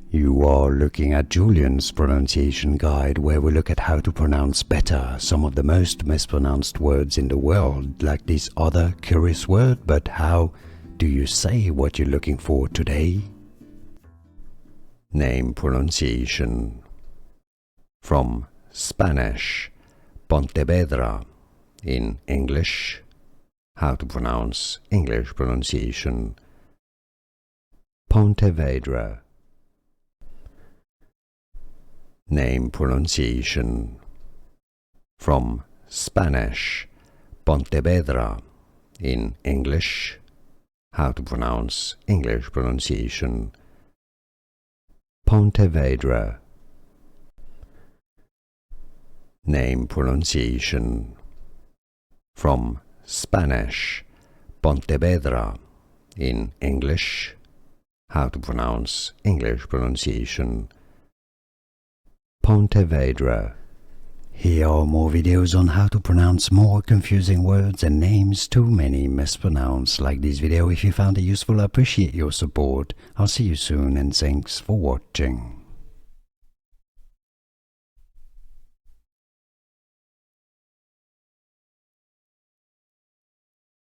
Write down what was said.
You are looking at Julian's pronunciation guide, where we look at how to pronounce better some of the most mispronounced words in the world, like this other curious word. But how do you say what you're looking for today? Name pronunciation. From Spanish, Pontevedra. In English, how to pronounce English pronunciation. Pontevedra. Name pronunciation. From Spanish, Pontevedra. In English, how to pronounce English pronunciation. Pontevedra. Name pronunciation. From Spanish, Pontevedra. In English, how to pronounce English pronunciation. Pontevedra. Here are more videos on how to pronounce more confusing words and names too many mispronounced. Like this video if you found it useful. I appreciate your support. I'll see you soon and thanks for watching.